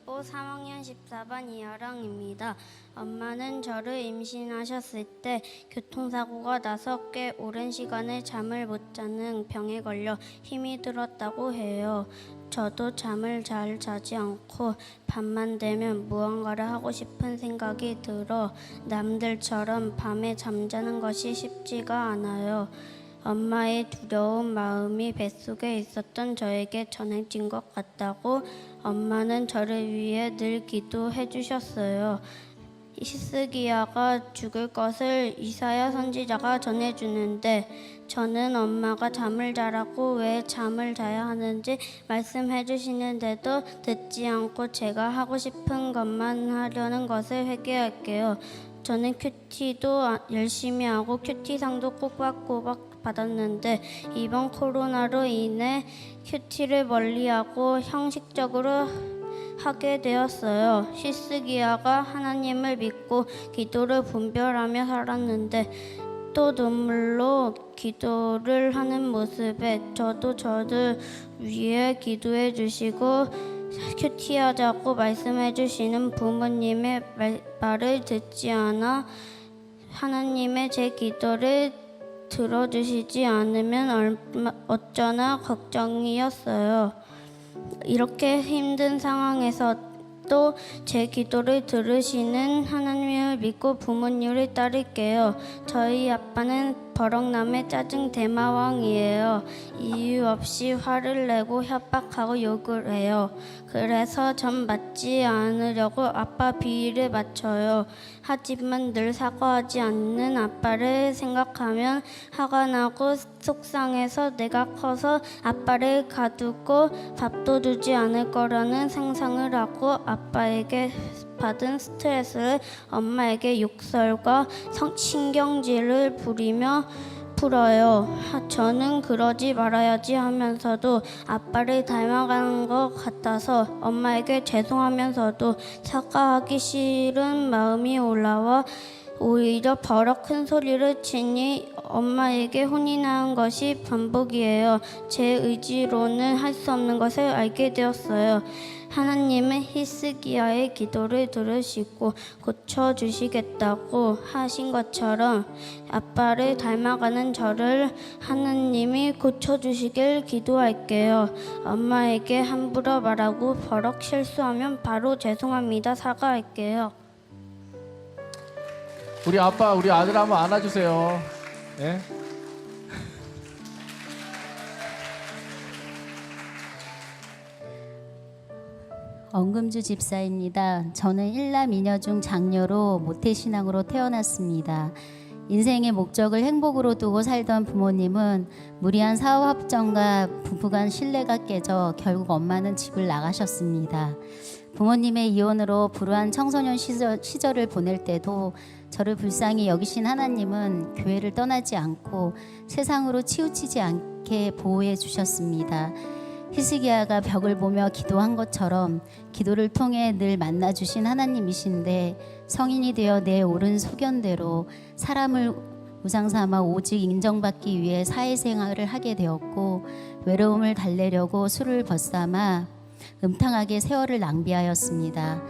중학교 3학년 14반 이하랑입니다. 엄마는 저를 임신하셨을 때 교통사고가 나서 꽤 오랜 시간을 잠을 못 자는 병에 걸려 힘이 들었다고 해요. 저도 잠을 잘 자지 않고 밤만 되면 무언가를 하고 싶은 생각이 들어 남들처럼 밤에 잠자는 것이 쉽지가 않아요. 엄마의 두려운 마음이 뱃속에 있었던 저에게 전해진 것 같다고 엄마는 저를 위해 늘 기도해 주셨어요. 히스기야가 죽을 것을 이사야 선지자가 전해주는데 저는 엄마가 잠을 자라고 왜 잠을 자야 하는지 말씀해 주시는데도 듣지 않고 제가 하고 싶은 것만 하려는 것을 회개할게요. 저는 큐티도 열심히 하고 큐티상도 꼬박꼬박 받았는데 이번 코로나로 인해 큐티를 멀리하고 형식적으로 하게 되었어요. 히스기야가 하나님을 믿고 기도를 분별하며 살았는데 또 눈물로 기도를 하는 모습에 저도 저를 위해 기도해 주시고 큐티하자고 말씀해 주시는 부모님의 말을 듣지 않아 하나님의 제 기도를 들어주시지 않으면 어쩌나 걱정이었어요. 이렇게 힘든 상황에서 또 제 기도를 들으시는 하나님을 믿고 부모님을 따를게요. 저희 아빠는 버럭남의 짜증 대마왕이에요. 이유 없이 화를 내고 협박하고 욕을 해요. 그래서 전 맞지 않으려고 아빠 비위를 맞춰요. 하지만 늘 사과하지 않는 아빠를 생각하면 화가 나고 속상해서 내가 커서 아빠를 가두고 밥도 주지 않을 거라는 상상을 하고 아빠에게 받은 스트레스를 엄마에게 욕설과 신경질을 부리며 풀어요. 저는 그러지 말아야지 하면서도 아빠를 닮아가는 것 같아서 엄마에게 죄송하면서도 사과하기 싫은 마음이 올라와 오히려 버럭 큰 소리를 치니 엄마에게 혼이 나는 것이 반복이에요. 제 의지로는 할 수 없는 것을 알게 되었어요. 하나님은 히스기야의 기도를 들으시고 고쳐주시겠다고 하신 것처럼 아빠를 닮아가는 저를 하나님이 고쳐주시길 기도할게요. 엄마에게 함부로 말하고 버럭 실수하면 바로 죄송합니다. 사과할게요. 우리 아빠, 우리 아들 한번 안아주세요. 네? 엄금주 집사입니다. 저는 일남 이녀 중 장녀로 모태신앙으로 태어났습니다. 인생의 목적을 행복으로 두고 살던 부모님은 무리한 사업 협정과 부부간 신뢰가 깨져 결국 엄마는 집을 나가셨습니다. 부모님의 이혼으로 불우한 청소년 시절을 보낼 때도 저를 불쌍히 여기신 하나님은 교회를 떠나지 않고 세상으로 치우치지 않게 보호해 주셨습니다. 히스기야가 벽을 보며 기도한 것처럼 기도를 통해 늘 만나주신 하나님이신데 성인이 되어 내 옳은 소견대로 사람을 우상 삼아 오직 인정받기 위해 사회생활을 하게 되었고 외로움을 달래려고 술을 벗삼아 음탕하게 세월을 낭비하였습니다.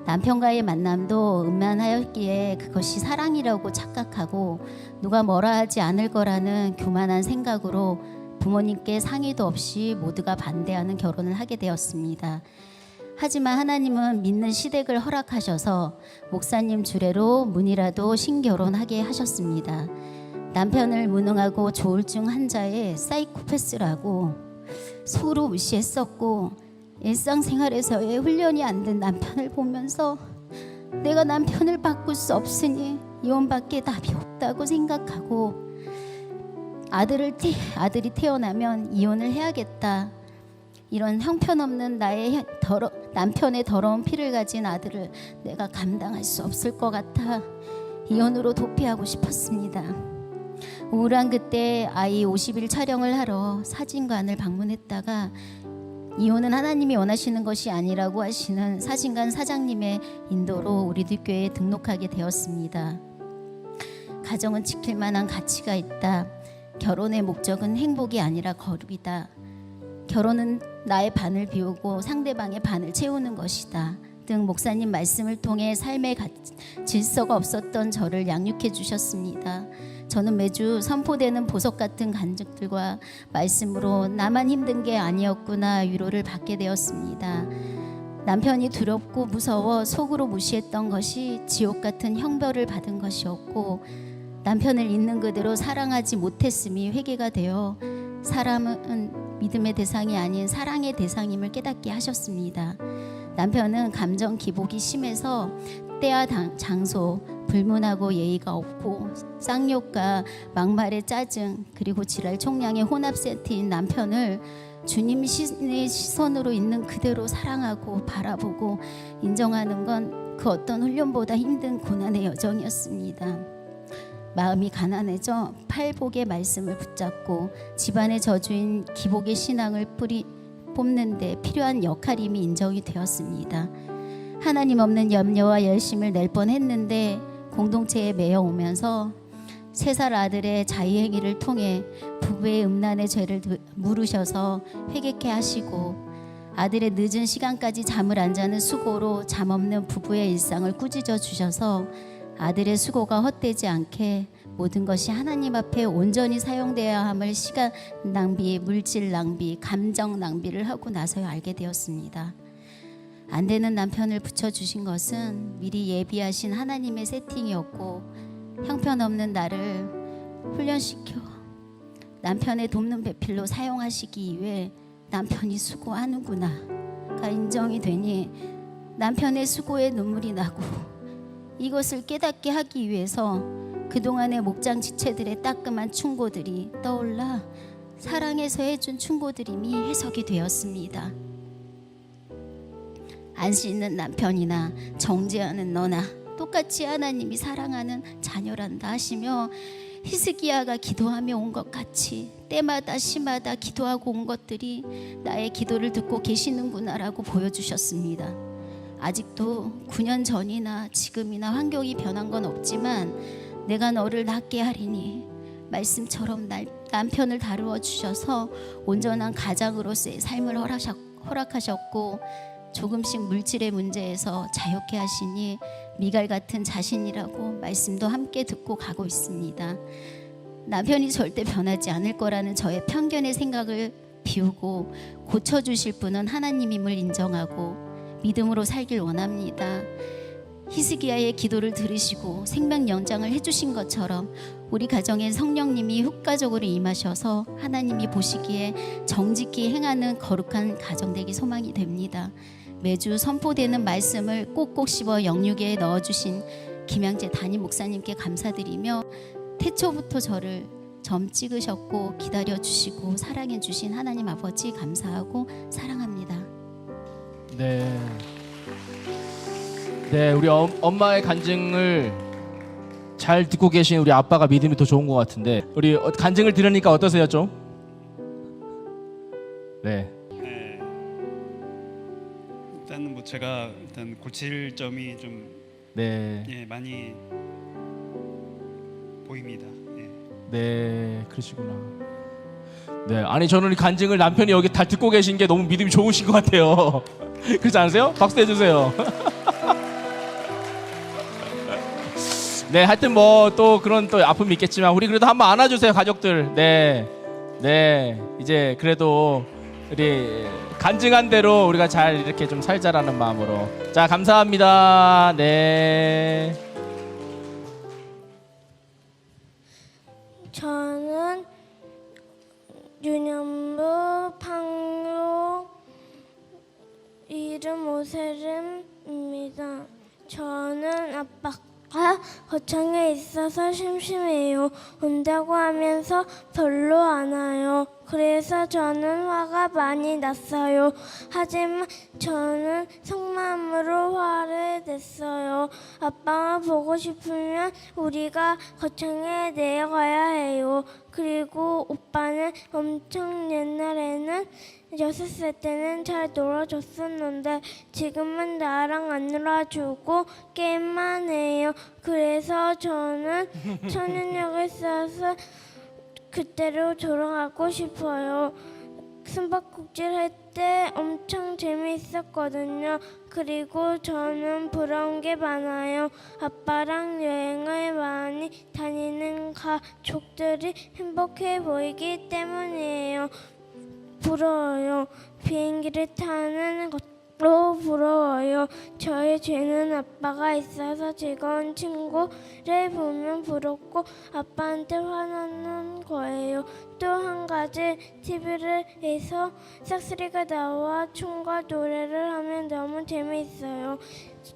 남편과의 만남도 음란하였기에 그것이 사랑이라고 착각하고 누가 뭐라 하지 않을 거라는 교만한 생각으로 부모님께 상의도 없이 모두가 반대하는 결혼을 하게 되었습니다. 하지만 하나님은 믿는 시댁을 허락하셔서 목사님 주례로 문이라도 신결혼하게 하셨습니다. 남편을 무능하고 조울증 환자의 사이코패스라고 속으로 무시했었고 일상생활에서의 훈련이 안 된 남편을 보면서 내가 남편을 바꿀 수 없으니 이혼밖에 답이 없다고 생각하고 아들이 태어나면 이혼을 해야겠다. 이런 형편없는 나의 남편의 더러운 피를 가진 아들을 내가 감당할 수 없을 것 같아 이혼으로 도피하고 싶었습니다. 우울한 그때 아이 50일 촬영을 하러 사진관을 방문했다가 이혼은 하나님이 원하시는 것이 아니라고 하시는 사진관 사장님의 인도로 우리들 교회에 등록하게 되었습니다. 가정은 지킬 만한 가치가 있다. 결혼의 목적은 행복이 아니라 거룩이다. 결혼은 나의 반을 비우고 상대방의 반을 채우는 것이다 등 목사님 말씀을 통해 삶의 질서가 없었던 저를 양육해 주셨습니다. 저는 매주 선포되는 보석 같은 간증들과 말씀으로 나만 힘든 게 아니었구나 위로를 받게 되었습니다. 남편이 두렵고 무서워 속으로 무시했던 것이 지옥 같은 형벌을 받은 것이었고, 남편을 있는 그대로 사랑하지 못했음이 회개가 되어 사람은 믿음의 대상이 아닌 사랑의 대상임을 깨닫게 하셨습니다. 남편은 감정 기복이 심해서 때와 장소, 불문하고 예의가 없고 쌍욕과 막말의 짜증 그리고 지랄 총량의 혼합 세트인 남편을 주님 신의 시선으로 있는 그대로 사랑하고 바라보고 인정하는 건 그 어떤 훈련보다 힘든 고난의 여정이었습니다. 마음이 가난해져 팔복의 말씀을 붙잡고 집안의 저주인 기복의 신앙을 뽑는 데 필요한 역할임이 인정이 되었습니다. 하나님 없는 염려와 열심을 낼 뻔했는데 공동체에 매여오면서 3살 아들의 자의행위를 통해 부부의 음란의 죄를 물으셔서 회개케 하시고 아들의 늦은 시간까지 잠을 안 자는 수고로 잠 없는 부부의 일상을 꾸짖어 주셔서 아들의 수고가 헛되지 않게 모든 것이 하나님 앞에 온전히 사용되어야 함을 시간 낭비, 물질 낭비, 감정 낭비를 하고 나서야 알게 되었습니다. 안 되는 남편을 붙여주신 것은 미리 예비하신 하나님의 세팅이었고 형편없는 나를 훈련시켜 남편의 돕는 배필로 사용하시기 위해 남편이 수고하는구나가 인정이 되니 남편의 수고에 눈물이 나고 이것을 깨닫게 하기 위해서 그동안의 목장 지체들의 따끔한 충고들이 떠올라 사랑해서 해준 충고들임이 해석이 되었습니다. 안씨 있는 남편이나 정죄하는 너나 똑같이 하나님이 사랑하는 자녀란다 하시며 히스기야가 기도하며 온 것 같이 때마다 시마다 기도하고 온 것들이 나의 기도를 듣고 계시는구나라고 보여주셨습니다. 아직도 9년 전이나 지금이나 환경이 변한 건 없지만 내가 너를 낫게 하리니 말씀처럼 남편을 다루어 주셔서 온전한 가장으로서의 삶을 허락하셨고 조금씩 물질의 문제에서 자유케 하시니 미갈 같은 자신이라고 말씀도 함께 듣고 가고 있습니다. 남편이 절대 변하지 않을 거라는 저의 편견의 생각을 비우고 고쳐주실 분은 하나님임을 인정하고 믿음으로 살길 원합니다. 히스기야의 기도를 들으시고 생명 연장을 해주신 것처럼 우리 가정엔 성령님이 효과적으로 임하셔서 하나님이 보시기에 정직히 행하는 거룩한 가정 되기 소망이 됩니다. 매주 선포되는 말씀을 꼭꼭 씹어 영육에 넣어주신 김양재 담임 목사님께 감사드리며 태초부터 저를 점 찍으셨고 기다려주시고 사랑해주신 하나님 아버지 감사하고 사랑합니다. 네. 네, 우리 엄마의 간증을 잘 듣고 계신 우리 아빠가 믿음이 더 좋은 것 같은데 우리 간증을 들으니까 어떠세요 좀? 네. 네. 일단 뭐 제가 일단 고칠 점이 좀 네. 많이 보입니다. 네, 그러시구나. 네, 아니 저는 이 간증을 남편이 여기 다 듣고 계신 게 너무 믿음이 좋으신 것 같아요. 그렇지 않으세요? 박수 해주세요. 네, 하여튼 뭐 또 그런 또 아픔이 있겠지만 우리 그래도 한번 안아주세요 가족들. 네, 네, 이제 그래도 우리 간증한 대로 우리가 잘 이렇게 좀 살자라는 마음으로. 자, 감사합니다. 네. 저는 유년부 방로 이름 오세름입니다. 저는 아빠가 거창에 있어서 심심해요. 온다고 하면서 별로 안 와요. 그래서 저는 화가 많이 났어요. 하지만 저는 속마음으로 화를 냈어요. 아빠가 보고 싶으면 우리가 거창에 내려가야 해요. 그리고 오빠는 엄청 옛날에는 6살 때는 잘 놀아줬었는데 지금은 나랑 안 놀아주고 게임만 해요. 그래서 저는 초능력을 써서 그때로 돌아가고 싶어요. 숨바꼭질 할 때 엄청 재미있었거든요. 그리고 저는 부러운 게 많아요. 아빠랑 여행을 많이 다니는 가족들이 행복해 보이기 때문이에요. 부러워요. 비행기를 타는 것도 부러워요. 저의 죄는 아빠가 있어서 즐거운 친구를 보면 부럽고 아빠한테 화나는 거예요. 또 한 가지 TV를 해서 싹쓸이가 나와 춤과 노래를 하면 너무 재미있어요.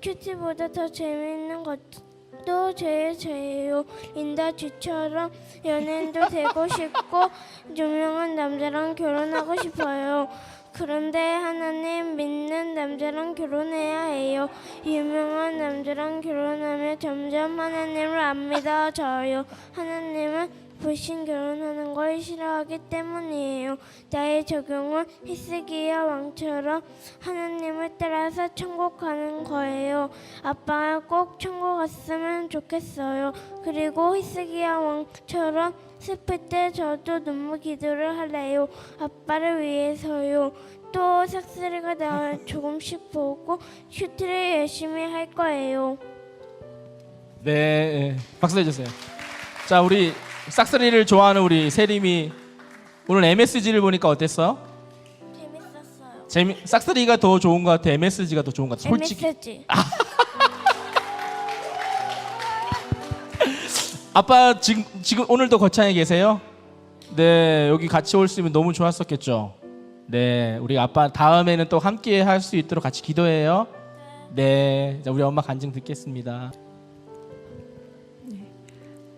큐티보다 더 재미있는 것도 제 죄예요. 린다 쥐처럼 연예인도 되고 싶고 유명한 남자랑 결혼하고 싶어요. 그런데 하나님 믿는 남자랑 결혼해야 해요. 유명한 남자랑 결혼하면 점점 하나님을 안 믿어져요. 하나님은 불신 결혼하는 걸 싫어하기 때문이에요. 나의 적용은 히스기야 왕처럼 하나님을 따라서 천국 가는 거예요. 아빠가 꼭 천국 갔으면 좋겠어요. 그리고 히스기야 왕처럼 슬플 때 저도 눈물 기도를 할래요. 아빠를 위해서요. 또 삭스리가 나 조금씩 보고 큐티를 열심히 할 거예요. 네, 박수 해주세요. 자, 우리 싹쓸이를 좋아하는 우리 세림이 오늘 MSG를 보니까 어땠어? 재밌었어요. 싹쓸이가 더 좋은 것 같아? MSG가 더 좋은 것 같아? 솔직히. MSG. 아빠 지금 오늘도 거창에 계세요? 네, 여기 같이 올 수 있으면 너무 좋았었겠죠. 네, 우리 아빠 다음에는 또 함께 할 수 있도록 같이 기도해요. 네, 자, 우리 엄마 간증 듣겠습니다.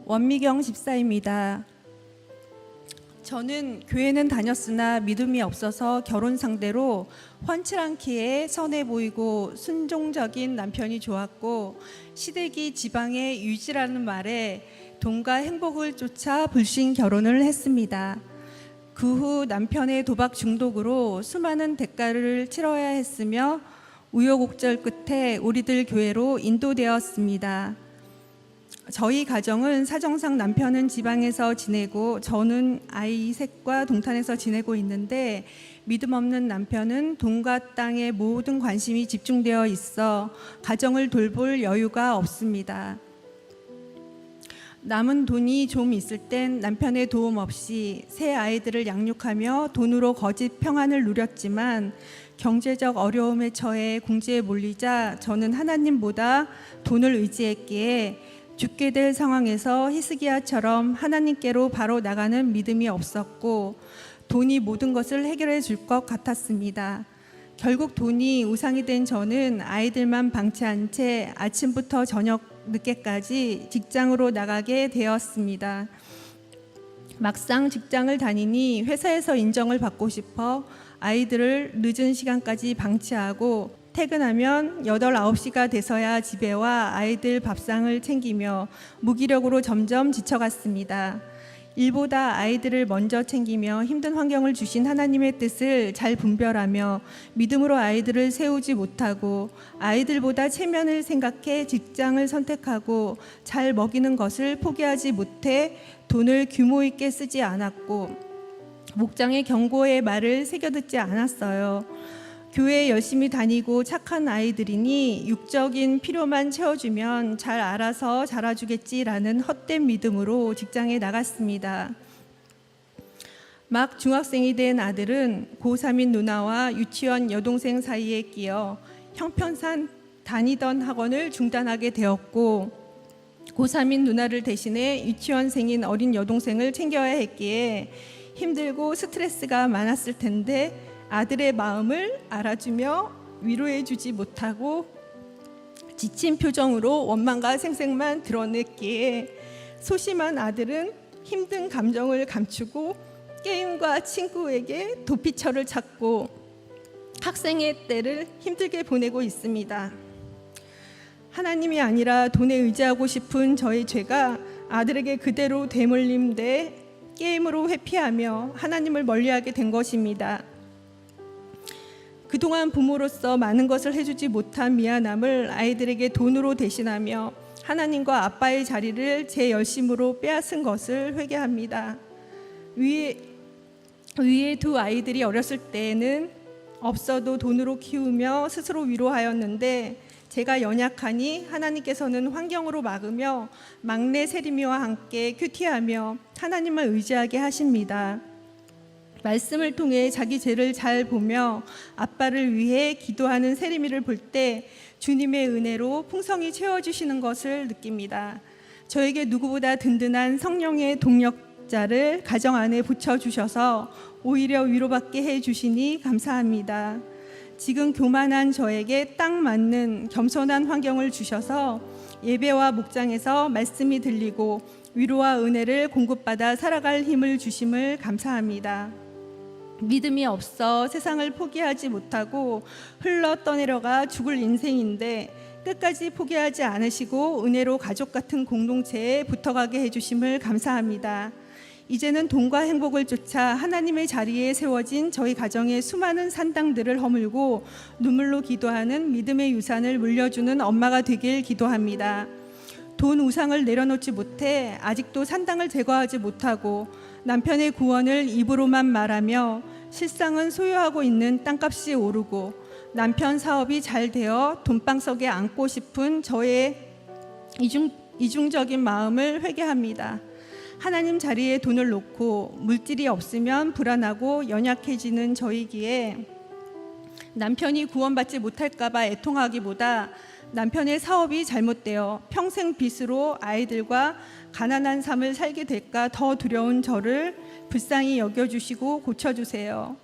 원미경 집사입니다. 저는 교회는 다녔으나 믿음이 없어서 결혼 상대로 훤칠 않기에 선해 보이고 순종적인 남편이 좋았고 시댁이 지방의 유지라는 말에 돈과 행복을 쫓아 불신 결혼을 했습니다. 그 후 남편의 도박 중독으로 수많은 대가를 치러야 했으며 우여곡절 끝에 우리들 교회로 인도되었습니다. 저희 가정은 사정상 남편은 지방에서 지내고 저는 아이 셋과 동탄에서 지내고 있는데 믿음 없는 남편은 돈과 땅에 모든 관심이 집중되어 있어 가정을 돌볼 여유가 없습니다. 남은 돈이 좀 있을 땐 남편의 도움 없이 새 아이들을 양육하며 돈으로 거짓 평안을 누렸지만 경제적 어려움에 처해 궁지에 몰리자 저는 하나님보다 돈을 의지했기에 죽게 될 상황에서 히스기야처럼 하나님께로 바로 나가는 믿음이 없었고 돈이 모든 것을 해결해 줄 것 같았습니다. 결국 돈이 우상이 된 저는 아이들만 방치한 채 아침부터 저녁 늦게까지 직장으로 나가게 되었습니다. 막상 직장을 다니니 회사에서 인정을 받고 싶어 아이들을 늦은 시간까지 방치하고 퇴근하면 8, 9시가 돼서야 집에 와 아이들 밥상을 챙기며 무기력으로 점점 지쳐갔습니다. 일보다 아이들을 먼저 챙기며 힘든 환경을 주신 하나님의 뜻을 잘 분별하며 믿음으로 아이들을 세우지 못하고 아이들보다 체면을 생각해 직장을 선택하고 잘 먹이는 것을 포기하지 못해 돈을 규모 있게 쓰지 않았고 목장의 경고의 말을 새겨듣지 않았어요. 교회에 열심히 다니고 착한 아이들이니 육적인 필요만 채워주면 잘 알아서 자라주겠지라는 헛된 믿음으로 직장에 나갔습니다. 막 중학생이 된 아들은 고3인 누나와 유치원 여동생 사이에 끼어 형편상 다니던 학원을 중단하게 되었고 고3인 누나를 대신해 유치원생인 어린 여동생을 챙겨야 했기에 힘들고 스트레스가 많았을 텐데 아들의 마음을 알아주며 위로해주지 못하고 지친 표정으로 원망과 생색만 드러냈기에 소심한 아들은 힘든 감정을 감추고 게임과 친구에게 도피처를 찾고 학생의 때를 힘들게 보내고 있습니다. 하나님이 아니라 돈에 의지하고 싶은 저의 죄가 아들에게 그대로 되물림돼 게임으로 회피하며 하나님을 멀리하게 된 것입니다. 그동안 부모로서 많은 것을 해주지 못한 미안함을 아이들에게 돈으로 대신하며 하나님과 아빠의 자리를 제 열심으로 빼앗은 것을 회개합니다. 위에 위에 두 아이들이 어렸을 때에는 없어도 돈으로 키우며 스스로 위로하였는데 제가 연약하니 하나님께서는 환경으로 막으며 막내 세림이와 함께 큐티하며 하나님을 의지하게 하십니다. 말씀을 통해 자기 죄를 잘 보며 아빠를 위해 기도하는 세림이를 볼 때 주님의 은혜로 풍성히 채워주시는 것을 느낍니다. 저에게 누구보다 든든한 성령의 동력자를 가정 안에 붙여주셔서 오히려 위로받게 해주시니 감사합니다. 지금 교만한 저에게 딱 맞는 겸손한 환경을 주셔서 예배와 목장에서 말씀이 들리고 위로와 은혜를 공급받아 살아갈 힘을 주심을 감사합니다. 믿음이 없어 세상을 포기하지 못하고 흘러 떠내려가 죽을 인생인데 끝까지 포기하지 않으시고 은혜로 가족 같은 공동체에 붙어가게 해주심을 감사합니다. 이제는 돈과 행복을 쫓아 하나님의 자리에 세워진 저희 가정의 수많은 산당들을 허물고 눈물로 기도하는 믿음의 유산을 물려주는 엄마가 되길 기도합니다. 돈 우상을 내려놓지 못해 아직도 산당을 제거하지 못하고 남편의 구원을 입으로만 말하며 실상은 소유하고 있는 땅값이 오르고 남편 사업이 잘 되어 돈방석에 앉고 싶은 저의 이중적인 마음을 회개합니다. 하나님 자리에 돈을 놓고 물질이 없으면 불안하고 연약해지는 저이기에 남편이 구원받지 못할까봐 애통하기보다 남편의 사업이 잘못되어 평생 빚으로 아이들과 가난한 삶을 살게 될까 더 두려운 저를 불쌍히 여겨주시고 고쳐주세요.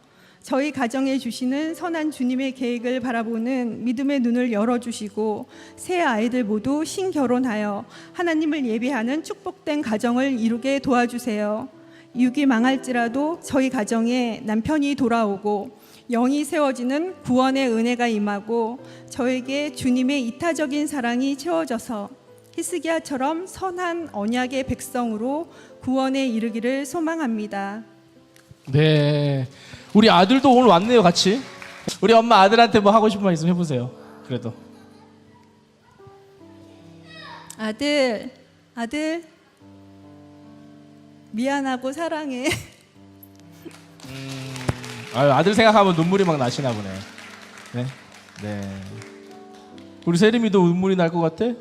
저희 가정에 주시는 선한 주님의 계획을 바라보는 믿음의 눈을 열어주시고 새 아이들 모두 신결혼하여 하나님을 예배하는 축복된 가정을 이루게 도와주세요. 육이 망할지라도 저희 가정에 남편이 돌아오고 영이 세워지는 구원의 은혜가 임하고 저에게 주님의 이타적인 사랑이 채워져서 히스기야처럼 선한 언약의 백성으로 구원에 이르기를 소망합니다. 네. 우리 아들도 오늘 왔네요, 같이. 우리 엄마 아들한테 뭐 하고 싶은 말 있으면 해보세요. 그래도. 아들 미안하고 사랑해. 아유, 아들 생각하면 눈물이 막 나시나 보네. 네. 네. 우리 세림이도 눈물이 날 것 같아?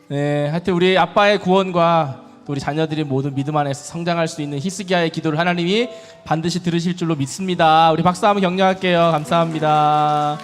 네. 하여튼 우리 아빠의 구원과 또 우리 자녀들이 모두 믿음 안에서 성장할 수 있는 히스기야의 기도를 하나님이 반드시 들으실 줄로 믿습니다. 우리 박수 한번 격려할게요. 감사합니다.